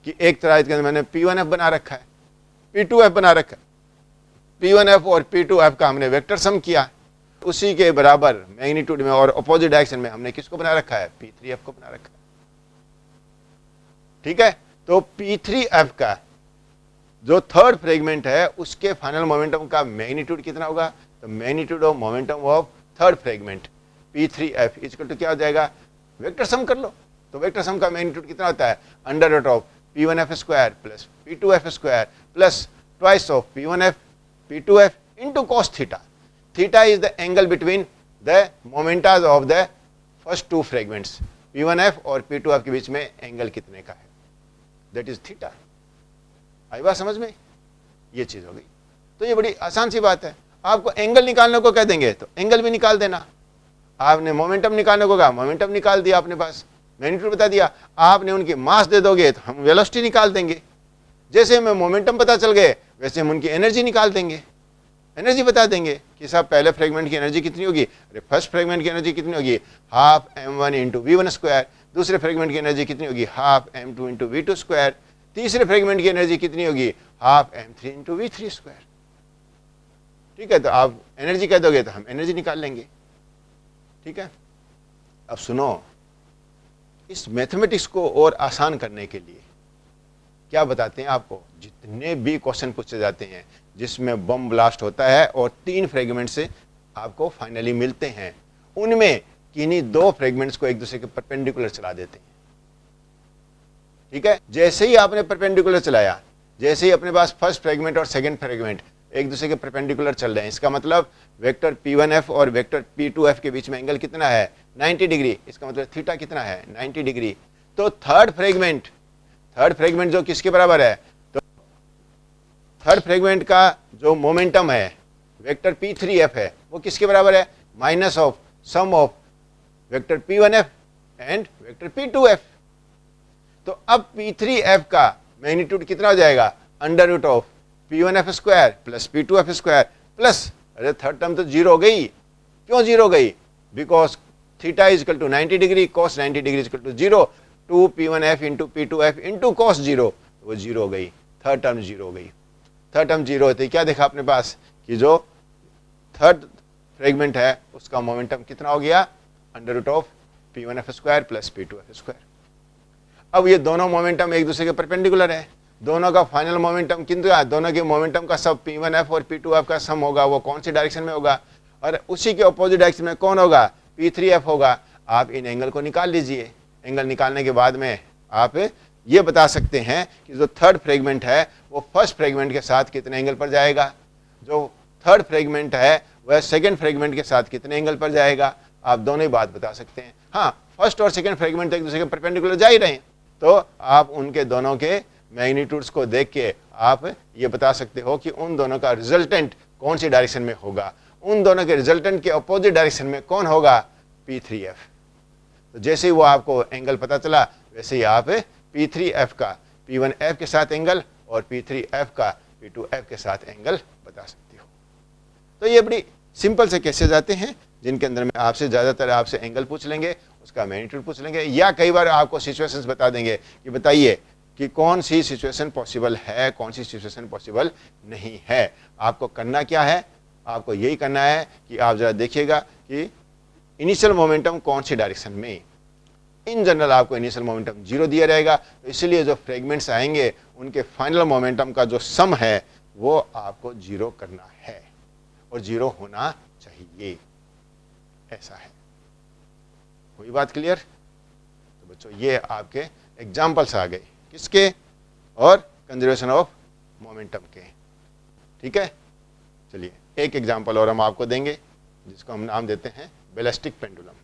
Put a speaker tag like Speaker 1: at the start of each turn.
Speaker 1: कि एक तराजू के अंदर मैंने P1F बना रखा है, P2F बना रखा है, P1F और P2F का हमने वेक्टर सम किया, उसी के बराबर मैग्नीट्यूड में और अपोजिट डायरेक्शन में हमने किसको बना रखा है, P3F को बना रखा है। ठीक है, तो P3F का जो थर्ड फ्रेगमेंट है उसके फाइनल मोमेंटम का मैग्नीट्यूड कितना होगा, तो magnitude of momentum of third fragment P3F equal to क्या हो जाएगा, वेक्टर सम कर लो, तो वेक्टर सम का मैग्नीट्यूड कितना होता है, under root of P1F square plus P2F square plus twice of P1F P2F into cos theta. Theta is the angle between the momenta of the first two fragments, P1F और P2F के बीच में angle कितने का है, that is theta. आई बात समझ में, ये चीज हो गई। तो ये बड़ी आसान सी बात है, आपको एंगल निकालने को कह देंगे तो एंगल भी निकाल देना, आपने मोमेंटम निकालने को कहा, मोमेंटम निकाल दिया अपने पास, मैग्नीट्यूड बता दिया, आपने उनकी मास दे दोगे तो हम वेलोसिटी निकाल देंगे, जैसे हमें मोमेंटम पता चल गए वैसे हम उनकी एनर्जी निकाल देंगे, एनर्जी बता देंगे कि साहब पहले फ्रेगमेंट की एनर्जी कितनी होगी, अरे फर्स्ट फ्रेगमेंट की एनर्जी कितनी होगी, half m1 into V1 square, दूसरे फ्रेगमेंट की एनर्जी कितनी होगी, half m2 into V2 square, तीसरे फ्रेगमेंट की एनर्जी कितनी होगी, half m3 into V3 square. ठीक है, तो आप एनर्जी कह दोगे तो हम एनर्जी निकाल लेंगे। ठीक है, अब सुनो, इस मैथमेटिक्स को और आसान करने के लिए क्या बताते हैं आपको, जितने भी क्वेश्चन पूछे जाते हैं जिसमें बम ब्लास्ट होता है और 3 फ्रेगमेंट से आपको फाइनली मिलते हैं, उनमें किन्हीं 2 फ्रेगमेंट्स को एक दूसरे के परपेंडिकुलर चला देते हैं। ठीक है, जैसे ही आपने परपेंडिकुलर चलाया, जैसे ही अपने पास फर्स्ट फ्रेगमेंट और सेकंड फ्रेगमेंट एक दूसरे के परपेंडिकुलर चल रहे हैं, इसका मतलब वेक्टर P1F और वेक्टर P2F के बीच में एंगल कितना है, 90 डिग्री, इसका मतलब थीटा कितना है, 90 डिग्री। तो थर्ड फ्रेगमेंट जो किसके बराबर है, तो थर्ड फ्रेगमेंट का जो मोमेंटम है वेक्टर P3F है, वो किसके बराबर है, minus of sum of vector P1F and vector P2F। तो अब P3F का मैग्नीट्यूड कितना हो जाएगा, under root of P1F square plus P2F square plus, अरे थर्ड टर्म तो जीरो हो गई, क्यों जीरो हो गई, because theta is equal to 90 degree, cos 90 degree is equal to 0, 2P1F into P2F into cos 0, वो जीरो हो गई, थर्ड टर्म जीरो हो गई। थर्ड टर्म जीरो होते क्या देखा अपने पास कि जो थर्ड फ्रेगमेंट है उसका मोमेंटम कितना हो गया, under root of P1F square plus P2F square. अब ये दोनों मोमेंटम एक दूसरे के परपेंडिकुलर है, दोनों का फाइनल मोमेंटम किंतु दोनों के मोमेंटम का सब P1F और P2F का सम होगा, वो कौन सी डायरेक्शन में होगा, और उसी के अपोजिट डायरेक्शन में कौन होगा, P3F होगा। आप इन एंगल को निकाल लीजिए, एंगल निकालने के बाद में आप ये बता सकते हैं कि जो थर्ड फ्रेगमेंट है वो फर्स्ट फ्रेगमेंट के साथ कितने एंगल पर जाएगा, जो थर्ड फ्रेगमेंट है वह सेकंड फ्रेगमेंट के साथ कितने एंगल पर जाएगा, आप दोनों ही बात बता सकते हैं। हाँ, फर्स्ट और सेकंड फ्रेगमेंट तो एक दूसरे के परपेंडिकुलर जा ही रहे हैं, तो आप उनके दोनों के मैग्नीट्यूड्स को देख के आप ये बता सकते हो कि उन दोनों का रिजल्टेंट कौन सी डायरेक्शन में होगा, उन दोनों के रिजल्टेंट के अपोजिट डायरेक्शन में कौन होगा, P3F। तो जैसे ही वो आपको एंगल पता चला वैसे ही आप P3F का P1F के साथ एंगल और P3F का P2F के साथ एंगल बता सकते हो। तो ये बड़ी सिंपल से केसेस आते हैं जिनके अंदर में आपसे ज़्यादातर आपसे एंगल पूछ लेंगे, उसका मैग्नीट्यूड पूछ लेंगे, या कई बार आपको सिचुएशंस बता देंगे कि बताइए कि कौन सी सिचुएशन पॉसिबल है, कौन सी सिचुएशन पॉसिबल नहीं है। आपको करना क्या है, आपको यही करना है कि आप ज़रा देखिएगा कि इनिशियल मोमेंटम कौन सी डायरेक्शन में, इन जनरल आपको इनिशियल मोमेंटम जीरो दिया रहेगा, तो इसलिए जो फ्रेगमेंट्स आएंगे उनके फाइनल मोमेंटम का जो सम है वो आपको जीरो करना है और जीरो होना चाहिए, ऐसा है। कोई बात क्लियर? तो बच्चों ये आपके एग्जाम्पल्स आ गए, किसके, और कंजर्वेशन ऑफ मोमेंटम के। ठीक है, चलिए एक एग्जाम्पल और हम आपको देंगे जिसको हम नाम देते हैं बैलिस्टिक पेंडुलम।